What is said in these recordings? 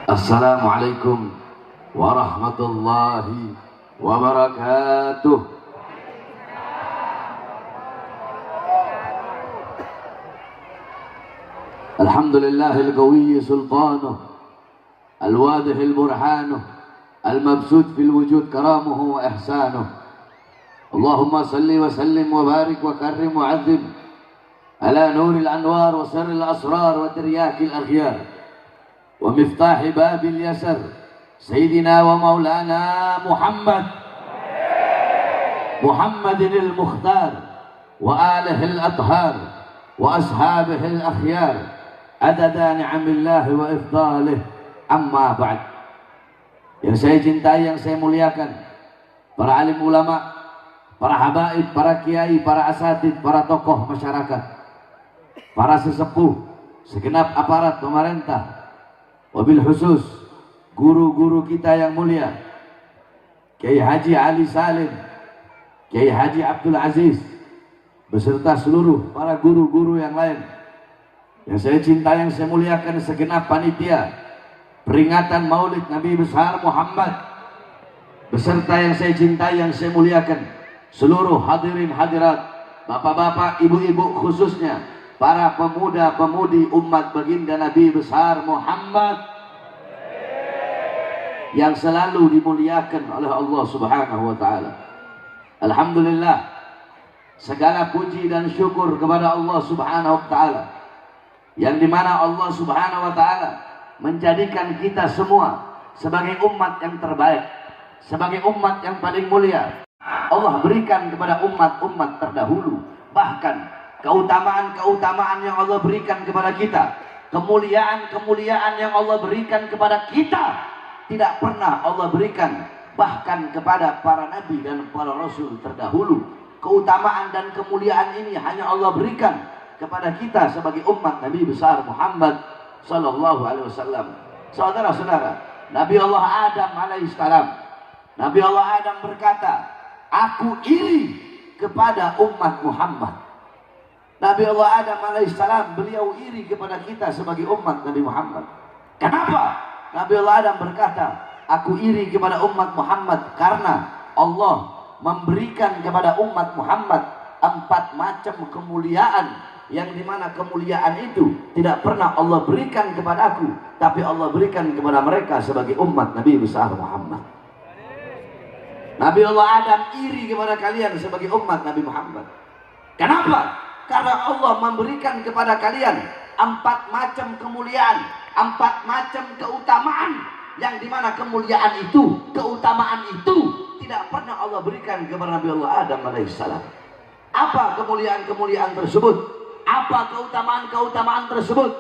Assalamualaikum warahmatullahi wabarakatuh. Alhamdulillahil qawiyyi sultanuh, al-wadihil burhanuh, al-mabsut fil wujud karamuhu wa ihsanuh. Allahumma salli wa sallim wa barik wa karrim wa azim ala nuril anwar wa sirril asrar wa tiryakil akhyar wa miftahi babil yasar Sayyidina wa maulana Muhammadinil Mukhtar wa alihil athhar wa ashabihil akhyar adada ni'amillahi wa ifdalih, amma ba'd. Yang saya cintai, yang saya muliakan, para alim ulama, para habaib, para kiai, para asatid, para tokoh masyarakat, para sesepuh, segenap aparat pemerintah, wabil khusus guru-guru kita yang mulia, Kiai Haji Ali Salim, Kiai Haji Abdul Aziz, beserta seluruh para guru-guru yang lain yang saya cintai, yang saya muliakan, segenap panitia peringatan Maulid Nabi besar Muhammad, beserta yang saya cintai, yang saya muliakan, seluruh hadirin hadirat, bapak-bapak, ibu-ibu, khususnya para pemuda-pemudi umat baginda Nabi besar Muhammad yang selalu dimuliakan oleh Allah Subhanahu wa taala. Alhamdulillah, segala puji dan syukur kepada Allah Subhanahu wa taala, yang dimana Allah Subhanahu wa taala menjadikan kita semua sebagai umat yang terbaik, sebagai umat yang paling mulia. Allah berikan kepada umat-umat terdahulu bahkan keutamaan-keutamaan yang Allah berikan kepada kita, kemuliaan-kemuliaan yang Allah berikan kepada kita, tidak pernah Allah berikan bahkan kepada para nabi dan para rasul terdahulu. Keutamaan dan kemuliaan ini hanya Allah berikan kepada kita sebagai umat Nabi besar Muhammad sallallahu alaihi wasallam. Saudara-saudara, Nabi Allah Adam alaihissalam, Nabi Allah Adam berkata, "Aku iri kepada umat Muhammad." Nabi Allah Adam alaihissalam, beliau iri kepada kita sebagai umat Nabi Muhammad. Kenapa? Nabi Allah Adam berkata, "Aku iri kepada umat Muhammad karena Allah memberikan kepada umat Muhammad 4 macam kemuliaan, yang dimana kemuliaan itu tidak pernah Allah berikan kepada aku, tapi Allah berikan kepada mereka sebagai umat Nabi besar Muhammad." Nabi Allah Adam iri kepada kalian sebagai umat Nabi Muhammad. Kenapa? Karena Allah memberikan kepada kalian 4 macam kemuliaan, 4 macam keutamaan, yang dimana kemuliaan itu, keutamaan itu tidak pernah Allah berikan kepada Nabi Allah Adam alaihissalam. Apa kemuliaan-kemuliaan tersebut? Apa keutamaan-keutamaan tersebut?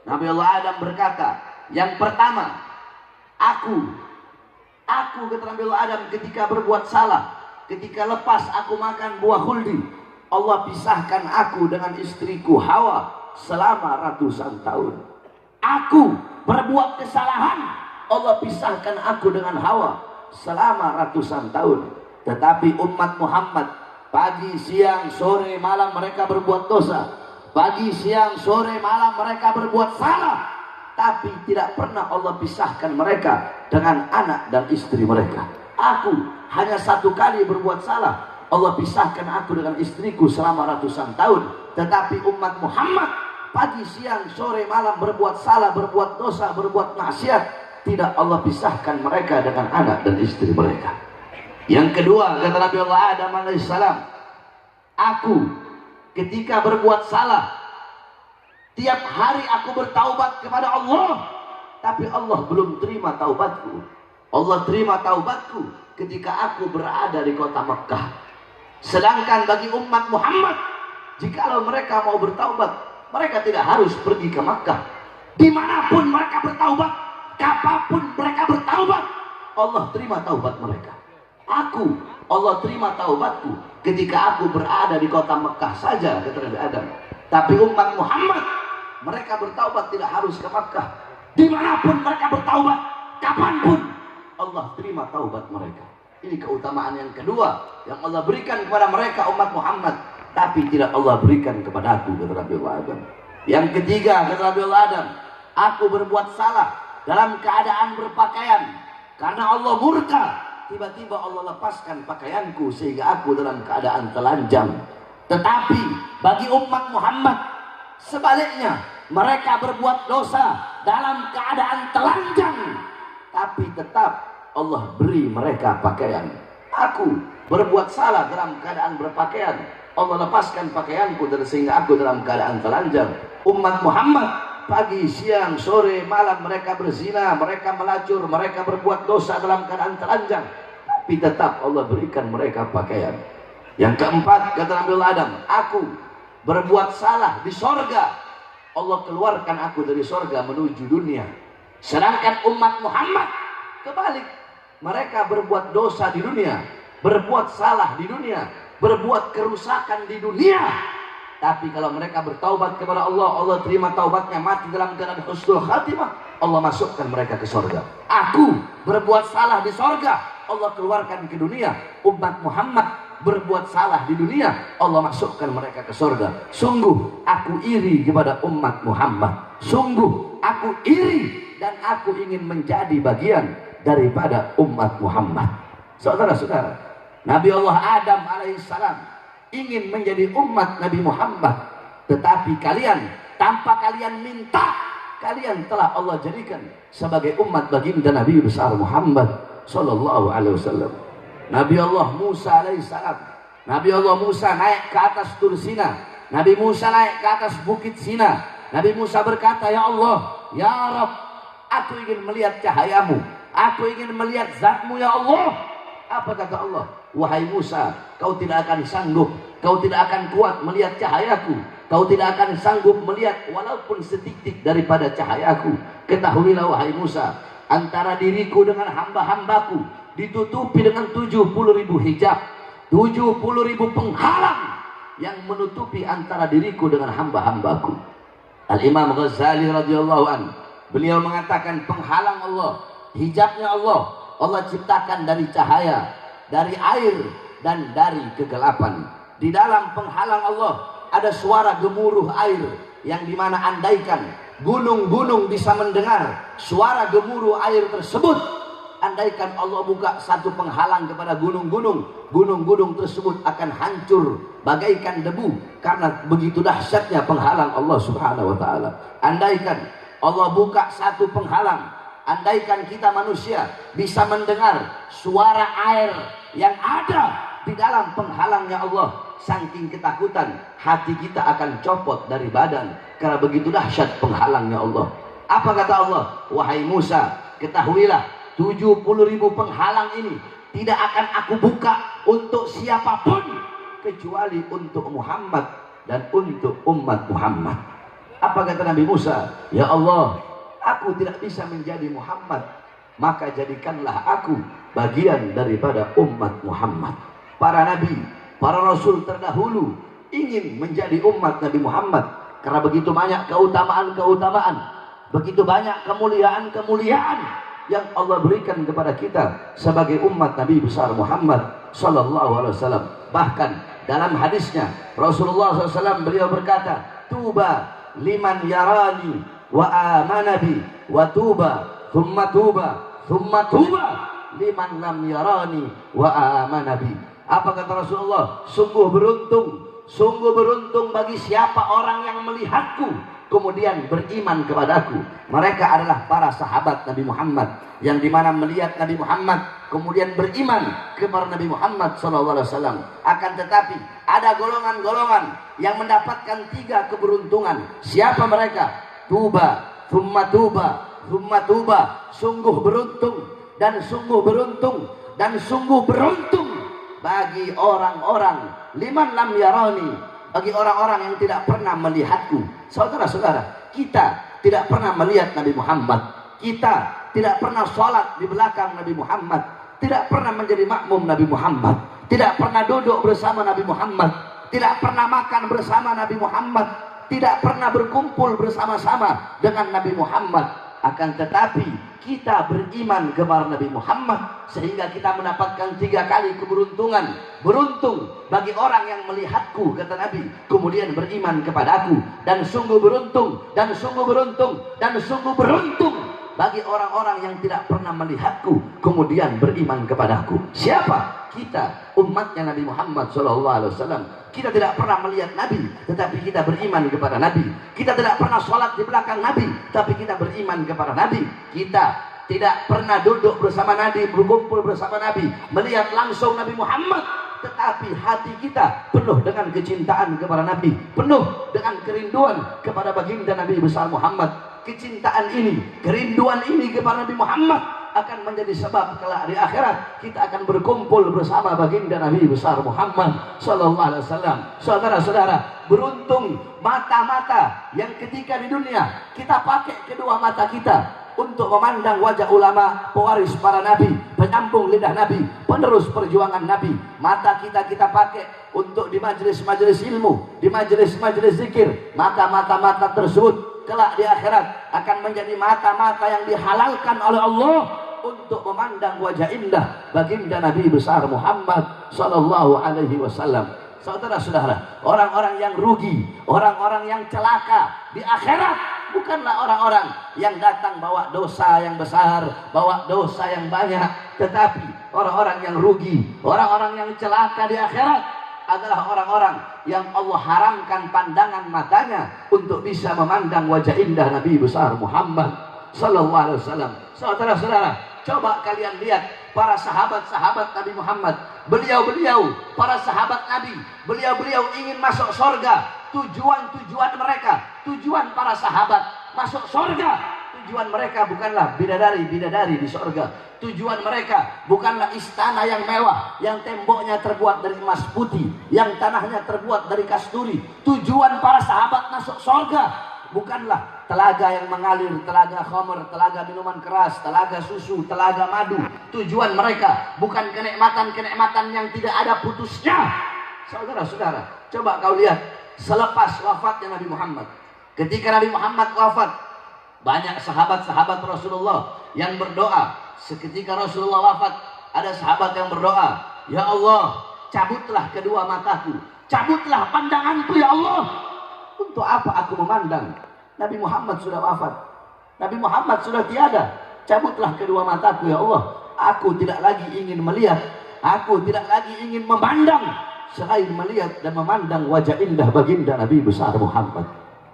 Nabi Allah Adam berkata, yang pertama, aku kata Nabi Allah Adam, ketika berbuat salah, ketika lepas aku makan buah khuldi, Allah pisahkan aku dengan istriku Hawa selama ratusan tahun. Aku berbuat kesalahan, Allah pisahkan aku dengan Hawa selama ratusan tahun. Tetapi umat Muhammad, pagi, siang, sore, malam mereka berbuat dosa. Pagi, siang, sore, malam mereka berbuat salah. Tapi tidak pernah Allah pisahkan mereka dengan anak dan istri mereka. Aku hanya 1 kali berbuat salah, Allah pisahkan aku dengan istriku selama ratusan tahun. Tetapi umat Muhammad, pagi, siang, sore, malam berbuat salah, berbuat dosa, berbuat maksiat, tidak Allah pisahkan mereka dengan anak dan istri mereka. Yang kedua, kata Nabi Allah Adam alaihissalam, aku ketika berbuat salah, tiap hari aku bertaubat kepada Allah, tapi Allah belum terima taubatku. Allah terima taubatku ketika aku berada di kota Mekah. Sedangkan bagi umat Muhammad, jikalau mereka mau bertaubat, mereka tidak harus pergi ke Makkah. Dimanapun mereka bertaubat, kapanpun mereka bertaubat, Allah terima taubat mereka. Allah terima taubatku ketika aku berada di kota Mekah saja, kata Nabi Adam. Tapi umat Muhammad, mereka bertaubat tidak harus ke Makkah. Dimanapun mereka bertaubat, kapanpun Allah terima taubat mereka. Ini keutamaan yang kedua yang Allah berikan kepada mereka umat Muhammad, tapi tidak Allah berikan kepada aku, kata Nabi Allah Adam. Yang ketiga, kata Nabi Allah Adam, aku berbuat salah dalam keadaan berpakaian. Karena Allah murka, tiba-tiba Allah lepaskan pakaianku sehingga aku dalam keadaan telanjang. Tetapi bagi umat Muhammad sebaliknya, mereka berbuat dosa dalam keadaan telanjang, tapi tetap Allah beri mereka pakaian. Aku berbuat salah dalam keadaan berpakaian, Allah lepaskan pakaianku sehingga aku dalam keadaan telanjang. Umat Muhammad pagi, siang, sore, malam mereka berzina, mereka melacur, mereka berbuat dosa dalam keadaan telanjang, tapi tetap Allah berikan mereka pakaian. Yang keempat, kata Nabi Adam, aku berbuat salah di sorga, Allah keluarkan aku dari sorga menuju dunia. Sedangkan umat Muhammad kebalik, mereka berbuat dosa di dunia, berbuat salah di dunia, berbuat kerusakan di dunia, tapi kalau mereka bertaubat kepada Allah, Allah terima taubatnya, mati dalam keadaan husnul khatimah, Allah masukkan mereka ke sorga. Aku berbuat salah di sorga, Allah keluarkan ke dunia. Umat Muhammad berbuat salah di dunia, Allah masukkan mereka ke sorga. Sungguh aku iri kepada umat Muhammad, sungguh aku iri dan aku ingin menjadi bagian daripada umat Muhammad. Saudara-saudara, Nabi Allah Adam alaihissalam ingin menjadi umat Nabi Muhammad, tetapi kalian tanpa kalian minta, kalian telah Allah jadikan sebagai umat baginda Nabi besar Muhammad sallallahu alaihi wasallam. Nabi Allah Musa alaihissalam, Nabi Allah Musa naik ke atas Tur Sina, Nabi Musa naik ke atas bukit Sina. Nabi Musa berkata, ya Allah, ya Rabb, aku ingin melihat cahayamu, aku ingin melihat zatmu ya Allah. Apa kata Allah? Wahai Musa, kau tidak akan sanggup, kau tidak akan kuat melihat cahayaku, kau tidak akan sanggup melihat walaupun setitik daripada cahayaku. Ketahuilah wahai Musa, antara diriku dengan hamba-hambaku ditutupi dengan 70.000 hijab, 70.000 penghalang yang menutupi antara diriku dengan hamba-hambaku. Al-Imam Ghazali radhiyallahu an, beliau mengatakan penghalang Allah, hijabnya Allah, Allah ciptakan dari cahaya, dari air, dan dari kegelapan. Di dalam penghalang Allah ada suara gemuruh air, yang dimana andaikan gunung-gunung bisa mendengar suara gemuruh air tersebut, andaikan Allah buka satu penghalang kepada gunung-gunung, gunung-gunung tersebut akan hancur bagaikan debu, karena begitu dahsyatnya penghalang Allah subhanahu wa ta'ala. Andaikan Allah buka satu penghalang, andaikan kita manusia bisa mendengar suara air yang ada di dalam penghalangnya Allah, saking ketakutan hati kita akan copot dari badan, karena begitu dahsyat penghalangnya Allah. Apa kata Allah? Wahai Musa, ketahuilah 70.000 penghalang ini tidak akan aku buka untuk siapapun kecuali untuk Muhammad dan untuk umat Muhammad. Apa kata Nabi Musa? Ya Allah, aku tidak bisa menjadi Muhammad, maka jadikanlah aku bagian daripada umat Muhammad. Para nabi, para rasul terdahulu ingin menjadi umat Nabi Muhammad, karena begitu banyak keutamaan-keutamaan, begitu banyak kemuliaan-kemuliaan yang Allah berikan kepada kita sebagai umat Nabi besar Muhammad sallallahu alaihi wasallam. Bahkan dalam hadisnya Rasulullah SAW beliau berkata, tuba liman yarani wa amana bi, wa tuba thumma tuba liman lam yarani wa amana bi. Apa kata Rasulullah? Sungguh beruntung bagi siapa orang yang melihatku kemudian beriman kepadaku. Mereka adalah para sahabat Nabi Muhammad, yang dimana melihat Nabi Muhammad kemudian beriman kepada Nabi Muhammad SAW. Akan tetapi ada golongan-golongan yang mendapatkan 3 keberuntungan. Siapa mereka? Tuba, thumma tuba, sungguh beruntung dan sungguh beruntung dan sungguh beruntung bagi orang-orang liman lam yarani, bagi orang-orang yang tidak pernah melihatku. Saudara-saudara, kita tidak pernah melihat Nabi Muhammad, kita tidak pernah sholat di belakang Nabi Muhammad, tidak pernah menjadi makmum Nabi Muhammad, tidak pernah duduk bersama Nabi Muhammad, tidak pernah makan bersama Nabi Muhammad, tidak pernah berkumpul bersama-sama dengan Nabi Muhammad. Akan tetapi kita beriman kepada Nabi Muhammad sehingga kita mendapatkan 3 kali keberuntungan. Beruntung bagi orang yang melihatku, kata Nabi, kemudian beriman kepadaku, dan sungguh beruntung dan sungguh beruntung dan sungguh beruntung bagi orang-orang yang tidak pernah melihatku kemudian beriman kepadaku. Siapa? Kita, umatnya Nabi Muhammad SAW. Kita tidak pernah melihat Nabi, tetapi kita beriman kepada Nabi. Kita tidak pernah sholat di belakang Nabi, tapi kita beriman kepada Nabi. Kita tidak pernah duduk bersama Nabi, berkumpul bersama Nabi, melihat langsung Nabi Muhammad, tetapi hati kita penuh dengan kecintaan kepada Nabi, penuh dengan kerinduan kepada baginda Nabi besar Muhammad. Kecintaan ini, kerinduan ini kepada Nabi Muhammad akan menjadi sebab kelak di akhirat kita akan berkumpul bersama baginda Nabi besar Muhammad sallallahu alaihi wasallam. Saudara-saudara, beruntung mata-mata yang ketika di dunia kita pakai kedua mata kita untuk memandang wajah ulama, pewaris para nabi, penyambung lidah nabi, penerus perjuangan nabi. Mata kita pakai untuk di majelis-majelis ilmu, di majelis-majelis zikir. Mata-mata tersebut kelak di akhirat akan menjadi mata-mata yang dihalalkan oleh Allah untuk memandang wajah indah baginda Nabi besar Muhammad sallallahu alaihi wasallam. Saudara-saudara, orang-orang yang rugi, orang-orang yang celaka di akhirat bukanlah orang-orang yang datang bawa dosa yang besar, bawa dosa yang banyak, tetapi orang-orang yang rugi, orang-orang yang celaka di akhirat adalah orang-orang yang Allah haramkan pandangan matanya untuk bisa memandang wajah indah Nabi besar Muhammad sallallahu alaihi wasallam. Saudara-saudara, coba kalian lihat para sahabat-sahabat Nabi Muhammad, beliau-beliau para sahabat Nabi, beliau-beliau ingin masuk surga. Tujuan mereka, tujuan para sahabat masuk surga, tujuan mereka bukanlah bidadari di surga. Tujuan mereka bukanlah istana yang mewah, yang temboknya terbuat dari emas putih, yang tanahnya terbuat dari kasturi. Tujuan para sahabat masuk surga bukanlah telaga yang mengalir, telaga khamr, telaga minuman keras, telaga susu, telaga madu. Tujuan mereka bukan kenikmatan-kenikmatan yang tidak ada putusnya. Saudara-saudara, coba kau lihat selepas wafatnya Nabi Muhammad. Ketika Nabi Muhammad wafat, banyak sahabat-sahabat Rasulullah yang berdoa. Seketika Rasulullah wafat, ada sahabat yang berdoa, "Ya Allah, cabutlah kedua mataku, cabutlah pandanganku ya Allah." Untuk apa aku memandang? Nabi Muhammad sudah wafat, Nabi Muhammad sudah tiada. Cabutlah kedua mataku ya Allah. Aku tidak lagi ingin melihat, aku tidak lagi ingin memandang selain melihat dan memandang wajah indah baginda Nabi besar Muhammad.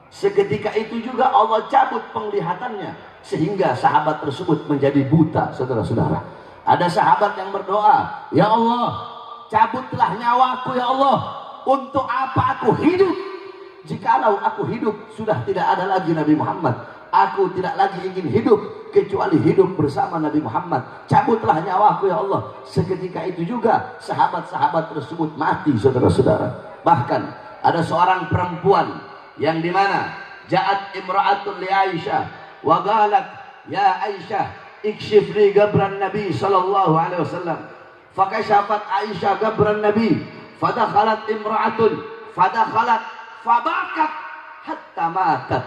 Seketika itu juga Allah cabut penglihatannya sehingga sahabat tersebut menjadi buta. Saudara-saudara, ada sahabat yang berdoa, "Ya Allah, cabutlah nyawaku ya Allah. Untuk apa aku hidup? Jikalau aku hidup sudah tidak ada lagi Nabi Muhammad. Aku tidak lagi ingin hidup kecuali hidup bersama Nabi Muhammad. Cabutlah nyawaku ya Allah." Seketika itu juga sahabat-sahabat tersebut mati. Saudara-saudara, bahkan ada seorang perempuan yang dimana ja'at imra'atun li Aisyah wa qalat, "Ya Aisyah, ikshif li gabran Nabi sallallahu alaihi wasallam." Fakashafat Aisyah gabran Nabi, fadakhalat imra'atun, fadakhalat fabakat hatta matat.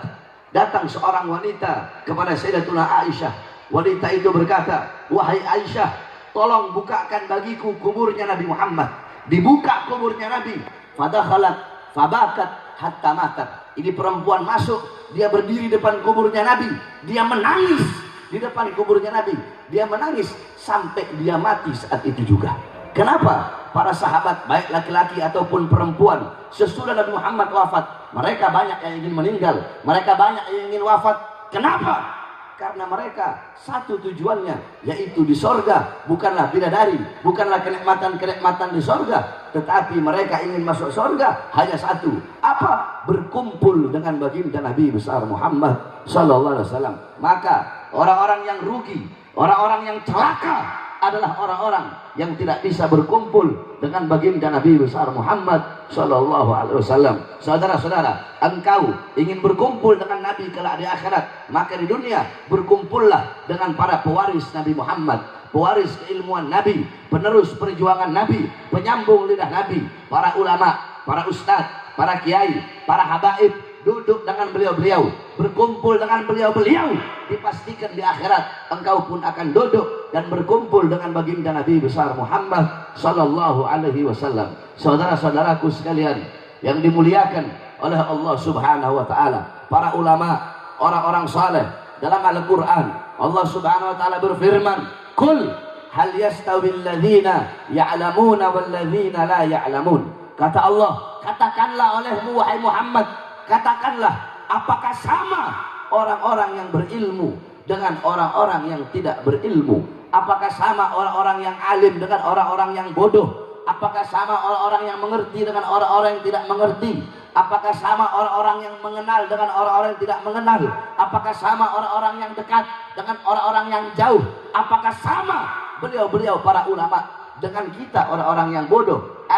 Datang seorang wanita kepada Sayyidatuna Aisyah. Wanita itu berkata, "Wahai Aisyah, tolong bukakan bagiku kuburnya Nabi Muhammad." Dibuka kuburnya Nabi, fadakhalat fabakat hatta matat. Ini perempuan masuk, dia berdiri depan kuburnya Nabi, dia menangis di depan kuburnya Nabi, dia menangis sampai dia mati saat itu juga. Kenapa? Para sahabat baik laki-laki ataupun perempuan sesudah Nabi Muhammad wafat, mereka banyak yang ingin meninggal, mereka banyak yang ingin wafat. Kenapa? Karena mereka satu tujuannya, yaitu di sorga. Bukanlah bidadari, bukanlah kenikmatan-kenikmatan di sorga, tetapi mereka ingin masuk sorga hanya satu. Apa? Berkumpul dengan baginda Nabi besar Muhammad sallallahu alaihi wasallam. Maka orang-orang yang rugi, orang-orang yang celaka adalah orang-orang yang tidak bisa berkumpul dengan baginda Nabi besar Muhammad sallallahu alaihi wasallam. Saudara-saudara, engkau ingin berkumpul dengan Nabi kelak di akhirat, maka di dunia berkumpullah dengan para pewaris Nabi Muhammad, pewaris keilmuan Nabi, penerus perjuangan Nabi, penyambung lidah Nabi, para ulama, para ustadz, para kiai, para habaib. Duduk dengan beliau-beliau, berkumpul dengan beliau-beliau. Dipastikan di akhirat engkau pun akan duduk dan berkumpul dengan baginda Nabi besar Muhammad sallallahu alaihi wasallam. Saudara-saudaraku sekalian yang dimuliakan oleh Allah Subhanahu wa taala, para ulama, orang-orang saleh dalam Al-Quran. Allah Subhanahu wa Ta'ala berfirman, "Qul hal yastawil ladzina ya'lamuna wal ladzina la ya'lamun." Kata Allah, katakanlah olehmu wahai Muhammad, katakanlah, apakah sama orang-orang yang berilmu dengan orang-orang yang tidak berilmu? Apakah sama orang-orang yang alim dengan orang-orang yang bodoh? Apakah sama orang-orang yang mengerti dengan orang-orang yang tidak mengerti? Apakah sama orang-orang yang mengenal dengan orang-orang yang tidak mengenal? Apakah sama orang-orang yang dekat dengan orang-orang yang jauh? Apakah sama beliau-beliau para ulama dengan kita orang-orang yang bodoh?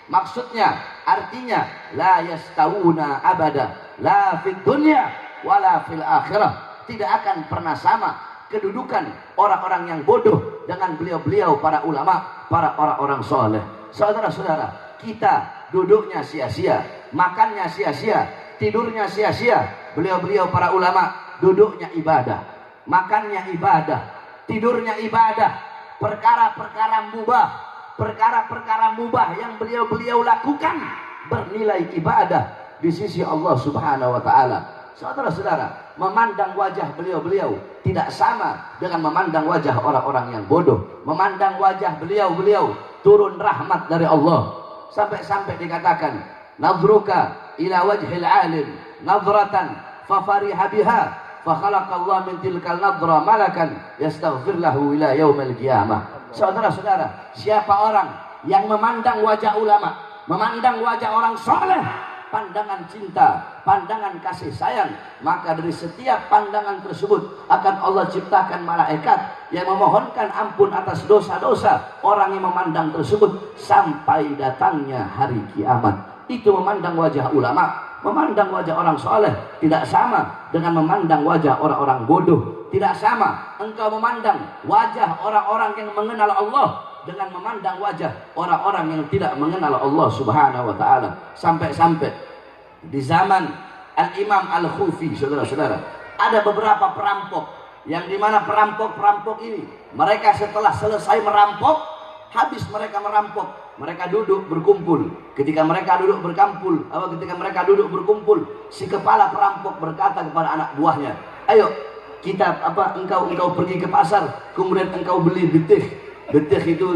Maksudnya, artinya, la yastawuna abada, la fid dunya wala fil akhirah. Tidak akan pernah sama kedudukan orang-orang yang bodoh dengan beliau-beliau para ulama, para orang-orang soleh. Saudara-saudara, kita duduknya sia-sia, makannya sia-sia, tidurnya sia-sia. Beliau-beliau para ulama duduknya ibadah, makannya ibadah, tidurnya ibadah. Perkara-perkara mubah yang beliau-beliau lakukan bernilai ibadah di sisi Allah Subhanahu wa Ta'ala. Saudara-saudara, memandang wajah beliau-beliau tidak sama dengan memandang wajah orang-orang yang bodoh. Memandang wajah beliau-beliau turun rahmat dari Allah. Sampai-sampai dikatakan, "Nadhruka ila wajhil alim nadratan fa fariha biha fa khalaqallahu min tilkal nadra malakan yastaghfir lahu ila yaumil qiyamah." Saudara-saudara, siapa orang yang memandang wajah ulama, memandang wajah orang soleh, pandangan cinta, pandangan kasih sayang, maka dari setiap pandangan tersebut akan Allah ciptakan malaikat yang memohonkan ampun atas dosa-dosa orang yang memandang tersebut sampai datangnya hari kiamat. Itu memandang wajah ulama. Memandang wajah orang soleh tidak sama dengan memandang wajah orang-orang bodoh. Tidak sama engkau memandang wajah orang-orang yang mengenal Allah dengan memandang wajah orang-orang yang tidak mengenal Allah Subhanahu wa Ta'ala. Sampai-sampai di zaman Al-Imam Al-Khufi, saudara-saudara, ada beberapa perampok yang dimana perampok-perampok ini, mereka setelah selesai merampok, habis mereka merampok, mereka duduk berkumpul. Ketika mereka duduk berkumpul, si kepala perampok berkata kepada anak buahnya, "Ayo kita engkau pergi ke pasar, kemudian engkau beli betih. Betih itu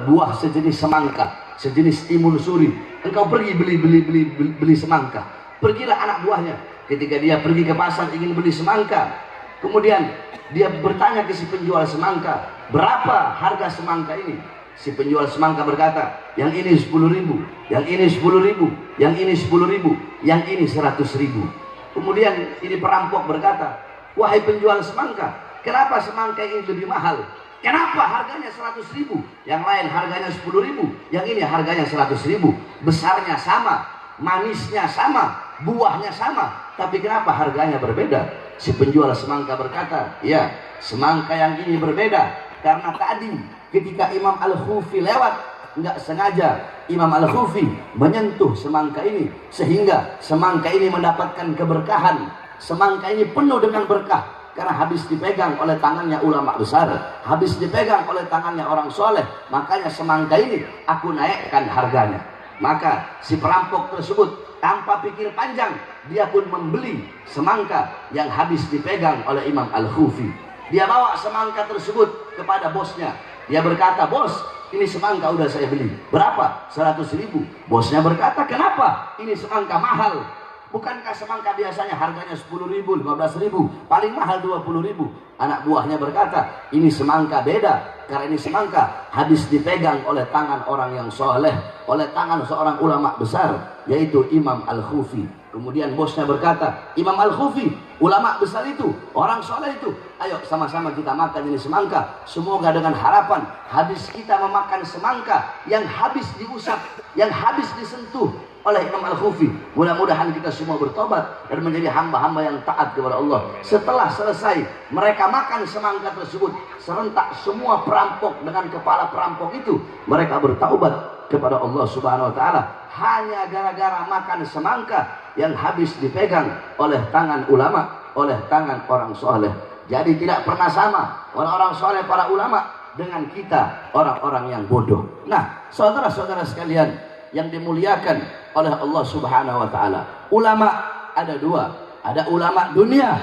buah sejenis semangka, sejenis timun suri. Engkau pergi beli semangka." Pergilah anak buahnya. Ketika dia pergi ke pasar ingin beli semangka, kemudian dia bertanya ke si penjual semangka, "Berapa harga semangka ini?" Si penjual semangka berkata, "Yang ini 10.000, yang ini 10.000, yang ini 10.000, yang ini 100.000. Kemudian ini perampok berkata, "Wahai penjual semangka, kenapa semangka ini lebih mahal? Kenapa harganya 100.000? Yang lain harganya 10.000, yang ini harganya 100.000. Besarnya sama, manisnya sama, buahnya sama, tapi kenapa harganya berbeda?" Si penjual semangka berkata, "Ya, semangka yang ini berbeda karena tadi ketika Imam Al-Khufi lewat, nggak sengaja Imam Al-Khufi menyentuh semangka ini, sehingga semangka ini mendapatkan keberkahan. Semangka ini penuh dengan berkah karena habis dipegang oleh tangannya ulama besar, habis dipegang oleh tangannya orang soleh, makanya semangka ini aku naikkan harganya." Maka si perampok tersebut tanpa pikir panjang, dia pun membeli semangka yang habis dipegang oleh Imam Al-Khufi. Dia bawa semangka tersebut kepada bosnya. Dia berkata, "Bos, ini semangka udah saya beli. Berapa? 100.000. Bosnya berkata, "Kenapa? Ini semangka mahal. Bukankah semangka biasanya harganya 10.000, 15.000, paling mahal 20.000. Anak buahnya berkata, "Ini semangka beda, karena ini semangka habis dipegang oleh tangan orang yang soleh, oleh tangan seorang ulama besar, yaitu Imam Al-Khufi." Kemudian bosnya berkata, "Imam Al-Khufi, ulama besar itu, orang soleh itu, ayo sama-sama kita makan ini semangka. Semoga dengan harapan habis kita memakan semangka yang habis diusap, yang habis disentuh oleh Imam Al-Khufi, mudah-mudahan kita semua bertobat dan menjadi hamba-hamba yang taat kepada Allah." Setelah selesai mereka makan semangka tersebut, serentak semua perampok dengan kepala perampok itu, mereka bertaubat kepada Allah Subhanahu wa Ta'ala hanya gara-gara makan semangka yang habis dipegang oleh tangan ulama, oleh tangan orang soleh. Jadi tidak pernah sama orang-orang soleh para ulama dengan kita orang-orang yang bodoh. Nah, saudara-saudara sekalian yang dimuliakan oleh Allah Subhanahu wa Ta'ala, ulama ada dua. Ada ulama dunia,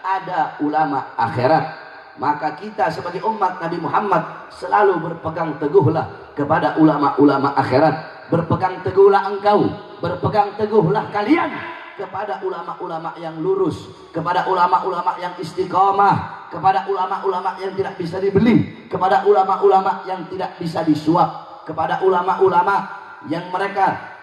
ada ulama akhirat. Maka kita sebagai umat Nabi Muhammad selalu berpegang teguhlah kepada ulama-ulama akhirat. Berpegang teguhlah engkau, berpegang teguhlah kalian kepada ulama-ulama yang lurus, kepada ulama-ulama yang istiqomah, kepada ulama-ulama yang tidak bisa dibeli, kepada ulama-ulama yang tidak bisa disuap, kepada ulama-ulama yang mereka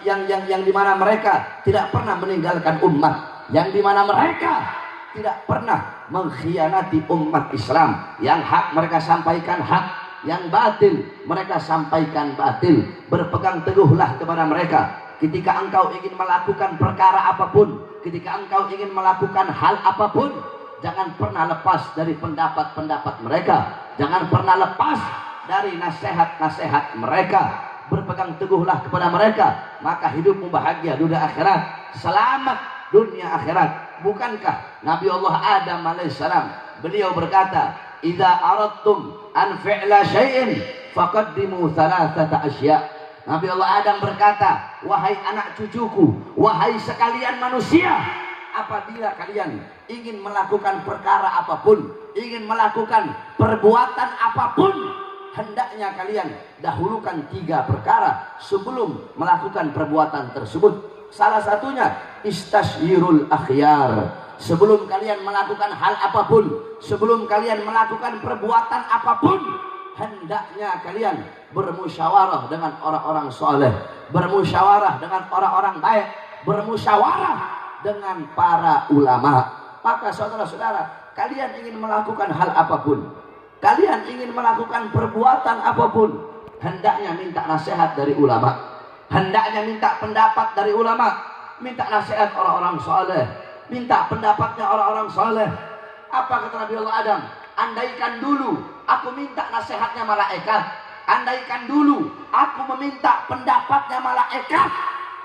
yang dimana mereka tidak pernah meninggalkan umat, yang dimana mereka tidak pernah mengkhianati umat Islam. Yang hak mereka sampaikan hak, yang batil mereka sampaikan batil. Berpegang teguhlah kepada mereka. Ketika engkau ingin melakukan perkara apapun, ketika engkau ingin melakukan hal apapun, jangan pernah lepas dari pendapat-pendapat mereka, jangan pernah lepas dari nasihat-nasihat mereka. Berpegang teguhlah kepada mereka, maka hidupmu bahagia dunia akhirat, selamat dunia akhirat. Bukankah Nabi Allah Adam alaihissalam, beliau berkata, "Idza aradtum an fi'la syai'in faqaddimu thalathata asya'." Nabi Allah Adam berkata, "Wahai anak cucuku, wahai sekalian manusia, apabila kalian ingin melakukan perkara apapun, ingin melakukan perbuatan apapun, hendaknya kalian dahulukan 3 perkara sebelum melakukan perbuatan tersebut. Salah satunya istasyirul akhyar. Sebelum kalian melakukan hal apapun, sebelum kalian melakukan perbuatan apapun, hendaknya kalian bermusyawarah dengan orang-orang soleh, bermusyawarah dengan orang-orang baik, bermusyawarah dengan para ulama." Maka saudara-saudara, kalian ingin melakukan hal apapun, kalian ingin melakukan perbuatan apapun, hendaknya minta nasihat dari ulama, hendaknya minta pendapat dari ulama, minta nasihat orang-orang soleh, minta pendapatnya orang-orang soleh. Apa kata Nabi Allah Adam? Andaikan dulu aku minta nasihatnya malaikat, andaikan dulu aku meminta pendapatnya malaikat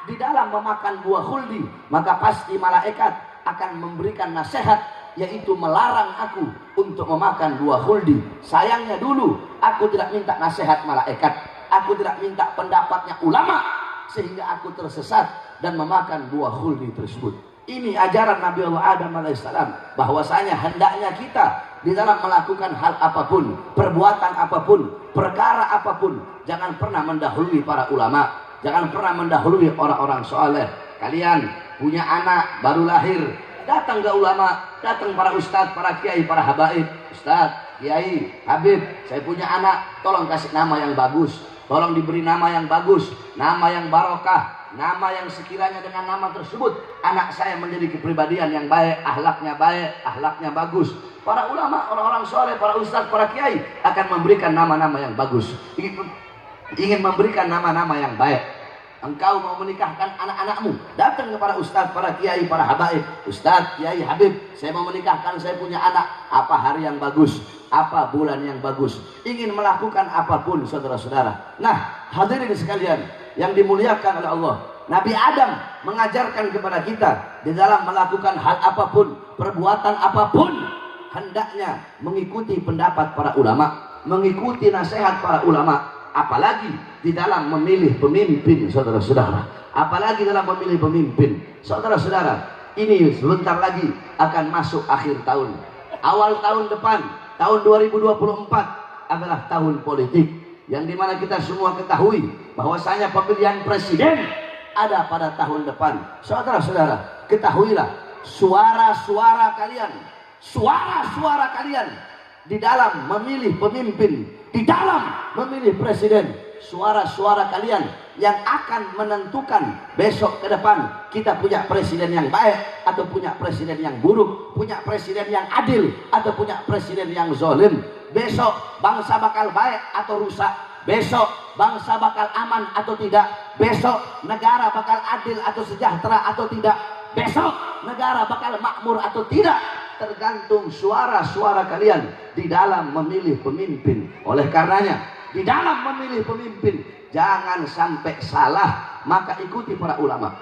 di dalam memakan buah khuldi, maka pasti malaikat akan memberikan nasihat, yaitu melarang aku untuk memakan buah khuldi. Sayangnya dulu aku tidak minta nasihat malaikat, aku tidak minta pendapatnya ulama, sehingga aku tersesat dan memakan buah khuldi tersebut. Ini ajaran Nabi Allah Adam alaihissalam, bahwasanya hendaknya kita di dalam melakukan hal apapun, perbuatan apapun, perkara apapun, jangan pernah mendahului para ulama, jangan pernah mendahului orang-orang soleh. Kalian punya anak baru lahir, datang ke ulama, datang para ustadz, para kiai, para habaib. Ustadz, kiai, habib, saya punya anak, tolong kasih nama yang bagus, tolong diberi nama yang bagus, nama yang barokah, nama yang sekiranya dengan nama tersebut anak saya menjadi kepribadian yang baik, akhlaknya bagus. Para ulama, orang-orang soleh, para ustadz, para kiai akan memberikan nama-nama yang bagus, ingin memberikan nama-nama yang baik. Engkau mau menikahkan anak-anakmu, datang kepada ustadz, para kiai, para habaib. Ustadz, kiai, habib, saya mau menikahkan, saya punya anak. Apa hari yang bagus, apa bulan yang bagus, ingin melakukan apapun, saudara-saudara. Nah, hadirin sekalian yang dimuliakan oleh Allah, Nabi Adam mengajarkan kepada kita di dalam melakukan hal apapun, perbuatan apapun, hendaknya mengikuti pendapat para ulama, mengikuti nasihat para ulama, apalagi di dalam memilih pemimpin, saudara-saudara. Apalagi dalam memilih pemimpin, saudara-saudara. Ini sebentar lagi akan masuk akhir tahun, awal tahun depan, tahun 2024 adalah tahun politik, yang dimana kita semua ketahui bahwasanya pemilihan presiden ada pada tahun depan. Saudara-saudara, ketahuilah suara-suara kalian di dalam memilih pemimpin, di dalam memilih presiden, suara-suara kalian yang akan menentukan besok ke depan kita punya presiden yang baik atau punya presiden yang buruk, punya presiden yang adil atau punya presiden yang zalim. Besok bangsa bakal baik atau rusak, besok bangsa bakal aman atau tidak, besok negara bakal adil atau sejahtera atau tidak, besok negara bakal makmur atau tidak, tergantung suara-suara kalian di dalam memilih pemimpin. Oleh karenanya, di dalam memilih pemimpin jangan sampai salah, maka ikuti para ulama,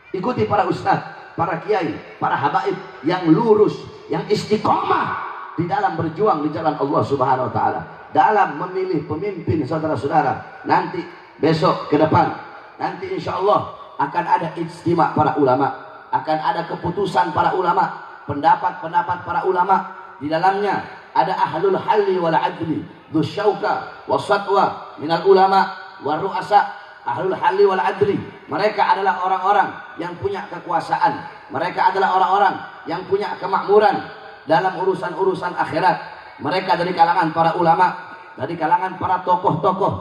ikuti para ustadz, para kiai, para habaib yang lurus, yang istiqomah di dalam berjuang di jalan Allah Subhanahu wa taala. Dalam memilih pemimpin, saudara-saudara, nanti besok ke depan, nanti insya Allah akan ada ijtima para ulama, akan ada keputusan para ulama, pendapat-pendapat para ulama. Di dalamnya ada ahlul halli wal adli, dzusyauka wasatwa minal ulama war ru'asa. Ahlul halli wal adli, mereka adalah orang-orang yang punya kekuasaan, mereka adalah orang-orang yang punya kemakmuran dalam urusan-urusan akhirat. Mereka dari kalangan para ulama, dari kalangan para tokoh-tokoh,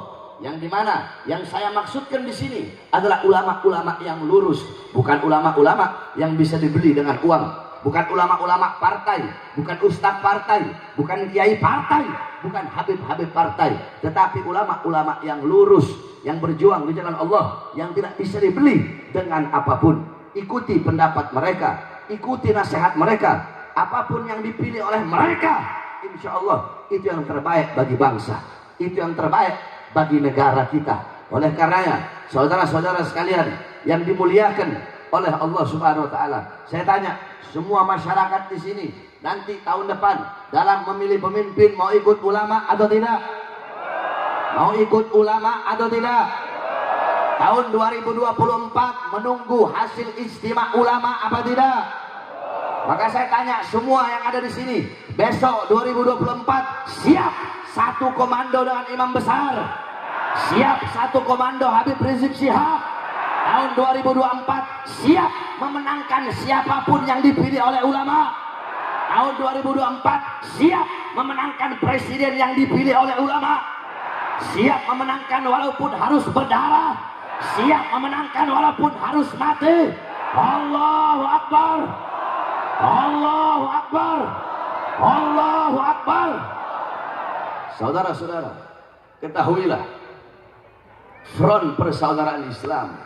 yang dimana yang saya maksudkan di sini adalah ulama-ulama yang lurus, bukan ulama-ulama yang bisa dibeli dengan uang, bukan ulama-ulama partai, bukan ustadz partai, bukan kiai partai, bukan habib-habib partai, tetapi ulama-ulama yang lurus, yang berjuang di jalan Allah, yang tidak bisa dibeli dengan apapun. Ikuti pendapat mereka, ikuti nasihat mereka, apapun yang dipilih oleh mereka, insya Allah itu yang terbaik bagi bangsa, itu yang terbaik bagi negara kita. Oleh karenanya, saudara-saudara sekalian yang dimuliakan oleh Allah Subhanahu wa taala, saya tanya semua masyarakat di sini, nanti tahun depan dalam memilih pemimpin mau ikut ulama atau tidak? Mau ikut ulama atau tidak? Tahun 2024 menunggu hasil istimewa ulama apa tidak? Maka saya tanya semua yang ada di sini, besok 2024 siap satu komando dengan imam besar, siap satu komando Habib Rizik Syihab. Tahun 2024 siap memenangkan siapapun yang dipilih oleh ulama. Tahun 2024 siap memenangkan presiden yang dipilih oleh ulama. Siap memenangkan walaupun harus berdarah, siap memenangkan walaupun harus mati. Allahu Akbar, Allahu Akbar, Allahu Akbar. Saudara-saudara, ketahuilah, Front Persaudaraan Islam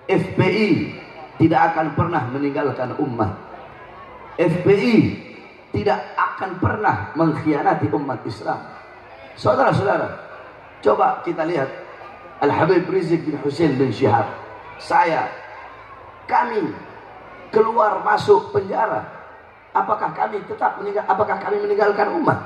FPI tidak akan pernah meninggalkan umat. FPI tidak akan pernah mengkhianati umat Islam. Saudara-saudara, coba kita lihat Al-Habib Rizik bin Hussein bin Syihab. Kami keluar masuk penjara, apakah kami tetap apakah kami meninggalkan umat?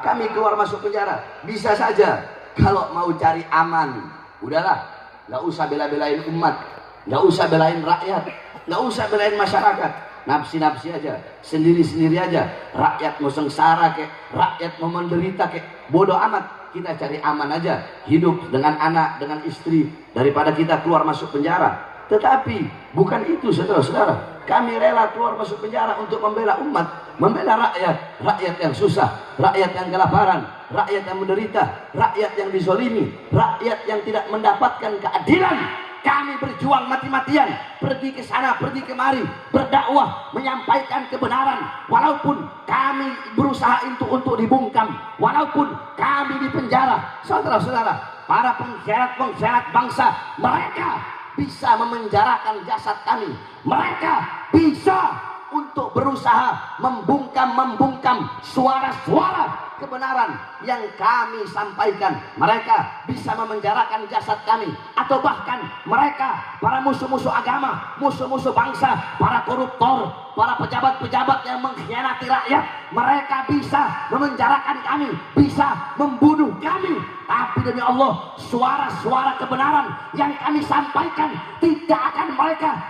Kami keluar masuk penjara, bisa saja kalau mau cari aman, udahlah, nggak usah bela-belain umat, nggak usah belain rakyat, nggak usah belain masyarakat, nafsi-nafsi aja, sendiri-sendiri aja, rakyat mau sengsara kek, rakyat mau menderita kek, bodoh amat. Kita cari aman aja, hidup dengan anak, dengan istri, daripada kita keluar masuk penjara. Tetapi bukan itu, saudara-saudara. Kami rela keluar masuk penjara untuk membela umat, membela rakyat, rakyat yang susah, rakyat yang kelaparan, rakyat yang menderita, rakyat yang dizolimi, rakyat yang tidak mendapatkan keadilan. Kami berjuang mati-matian, pergi ke sana, pergi kemari, berdakwah, menyampaikan kebenaran. Walaupun kami berusaha untuk dibungkam, walaupun kami di penjara, saudara-saudara, para pengkhianat-pengkhianat bangsa, mereka bisa memenjarakan jasad kami. Mereka bisa untuk berusaha membungkam suara-suara kebenaran yang kami sampaikan. Mereka bisa memenjarakan jasad kami, atau bahkan mereka, para musuh-musuh agama, musuh-musuh bangsa, para koruptor, para pejabat-pejabat yang mengkhianati rakyat, mereka bisa memenjarakan kami, bisa membunuh kami. Tapi demi Allah, suara-suara kebenaran yang kami sampaikan tidak akan mereka